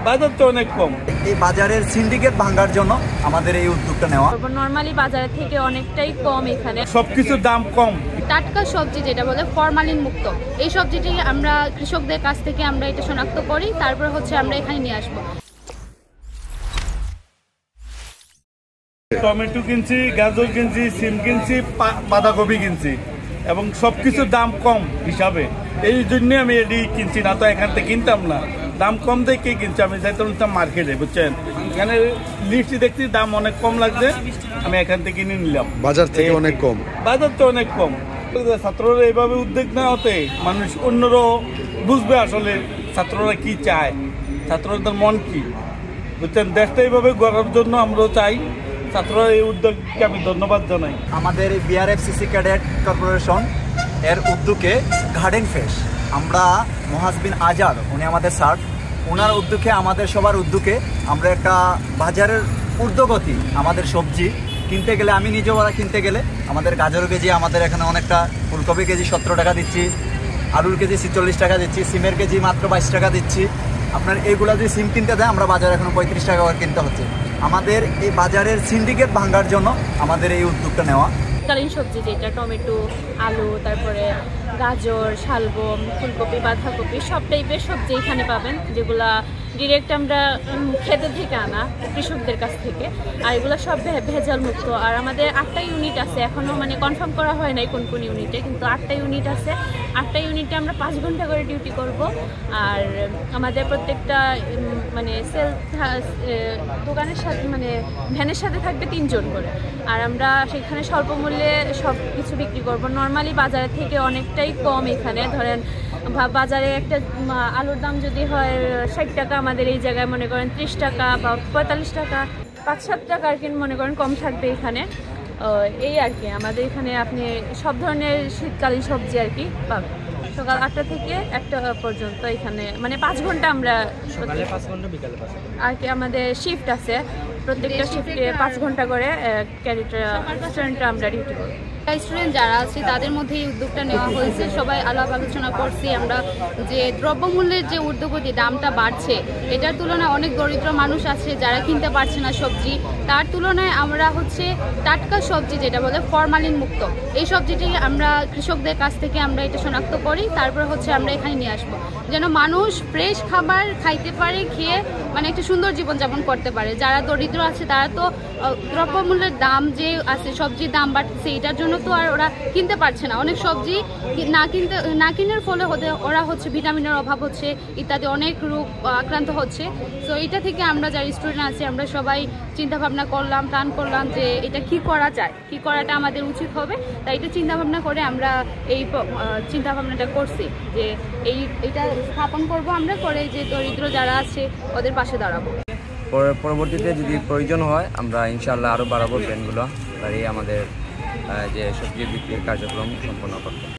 বাজার তো অনেক কম। এই বাজারের সিন্ডিকেট ভাঙার জন্য আমাদের এই উদ্যোগটা নেওয়া। নরমালি বাজার থেকে অনেকটাই কম, এখানে সবকিছুর দাম কম। টাটকা সবজি যেটা বলে ফরমালিন মুক্ত, এই সবজিটি আমরা কৃষকদের কাছ থেকে আমরা এটা শনাক্ত করি, তারপর হচ্ছে আমরা এখানে নিয়ে আসবো। টমেটো কিনছি, গাজর কিনছি, সিম কিনছি, বাঁধাকপি কিনছি এবং সবকিছুর দাম কম হিসাবে। এই জন্য আমি এটি কিনছি, না তো এখান থেকে কিনতাম না। দাম কম দেখে কিনছি। আমি যাইতাম মার্কেটে, বুঝছেন, এখানে লিস্ট দেখছি দাম অনেক কম লাগছে, আমি এখান থেকে কিনে নিলাম। বাজার থেকে অনেক কম। বাজার তো অনেক কম। ছাত্ররা এইভাবে উদ্যোগ না হতে মানুষ অন্যরাও বুঝবে আসলে ছাত্ররা কি চায়, ছাত্রদের মন কি, বুঝছেন। দেশটা এইভাবে গড়ার জন্য আমরাও চাই। ছাত্ররা এই উদ্যোগকে আমি ধন্যবাদ জানাই। আমাদের বিআরএফসিসি ক্যাডেট কর্পোরেশন এর উদ্যোগে গার্ডেন ফ্রেশ, আমরা মহাজবিন আজাদ, উনি আমাদের স্যার, ওনার উদ্যোগে, আমাদের সবার উদ্যোগে আমরা একটা বাজারের ঊর্ধ্বগতি, আমাদের সবজি কিনতে গেলে, আমি নিজেও ওরা কিনতে গেলে আমাদের গাজর কেজি, আমাদের এখানে অনেকটা, ফুলকপি কেজি 17 টাকা দিচ্ছি, আলুর কেজি 46 টাকা দিচ্ছি, সিমের কেজি মাত্র 22 টাকা দিচ্ছি। আপনার এইগুলো যদি সিম কিনতে দেয়, আমরা বাজারে এখন 35 টাকা করে কিনতে হচ্ছে। আমাদের এই বাজারের সিন্ডিকেট ভাঙার জন্য আমাদের এই উদ্যোগটা নেওয়া। শীতকালীন সবজি যেটা টমেটো, আলু, তারপরে গাজর, শালগম, ফুলকপি, বাঁধাকপি, সব টাইপের সবজি এখানে পাবেন, যেগুলা ডিরেক্ট আমরা খেতে থেকে আনা কৃষকদের কাছ থেকে। আর এগুলো সব ভেজাল মুক্ত। আর আমাদের 8টা ইউনিট আছে, এখনও মানে কনফার্ম করা হয় নাই কোন কোন ইউনিটে, কিন্তু 8টা ইউনিট আছে। 8টা ইউনিটে আমরা 5 ঘন্টা করে ডিউটি করব। আর আমাদের প্রত্যেকটা মানে দোকানের সাথে, মানে ভ্যানের সাথে থাকবে 3 জন করে। আর আমরা সেখানে স্বল্প মূল্যে সব কিছু বিক্রি করব। নর্মালি বাজারের থেকে অনেকটাই কম। এখানে ধরেন বাজারে একটা আলুর দাম যদি হয় 60 টাকা, আমাদের এই জায়গায় মনে করেন 30 টাকা বা 45 টাকা, 5-7 টাকা আর কি মনে করেন কম থাকবে এখানে। এই আর কি আমাদের এখানে আপনি সব ধরনের শীতকালীন সবজি আর কি পাবেন। সকাল 8টা থেকে 1টা পর্যন্ত এখানে, মানে 5 ঘন্টা আমরা, সকালে 5 ঘন্টা, বিকালে 5 ঘন্টা আর কি আমাদের শিফট আছে। প্রত্যেকটা শিফটে 5 ঘন্টা করে স্টুডেন্টরা আমরা ডিউটি করি। স্টুডেন্ট যারা আছে তাদের মধ্যে এই উদ্যোগটা নেওয়া হয়েছে। সবাই আলাপ আলোচনা করছি আমরা যে দ্রব্যমূল্যের যে ঊর্ধ্বগতি দামটা বাড়ছে, এটার তুলনায় অনেক দরিদ্র মানুষ আছে যারা কিনতে পারছে না সবজি। তার তুলনায় আমরা হচ্ছে টাটকা সবজি যেটা বলে ফরমালিন মুক্ত, এই সবজিটি আমরা কৃষকদের কাছ থেকে আমরা এটা শনাক্ত করি, তারপর হচ্ছে আমরা এখানে নিয়ে আসবো, যেন মানুষ ফ্রেশ খাবার খাইতে পারে, খেয়ে মানে একটা সুন্দর জীবনযাপন করতে পারে। যারা দরিদ্র আছে তারা তো দ্রব্যমূল্যের দাম যে আছে, সবজির দাম বাড়ছে, এটার জন্য তো আর ওরা কিনতে পারছে না। অনেক সবজি না কেনার ফলে ওরা হচ্ছে ভিটামিনের অভাব হচ্ছে, ইত্যাদি অনেক রোগ আক্রান্ত হচ্ছে। তো এটা থেকে আমরা যারা স্টুডেন্ট আছি আমরা সবাই চিন্তা ভাবনা করলাম, প্ল্যান করলাম যে এটা কি করা যায়, কি করাটা আমাদের উচিত হবে। তাই এটা চিন্তা ভাবনা করে আমরা এই চিন্তা ভাবনাটা করছি যে এইটা স্থাপন করব আমরা, করে যে দরিদ্র যারা আছে ওদের পাশে দাঁড়াবো। পরবর্তীতে যদি প্রয়োজন হয় আমরা ইনশাআল্লাহ আরও বাড়াবো ভ্যানগুলো, বাড়িয়ে আমাদের যে সবজি বিক্রির কার্যক্রম সম্পন্ন করব।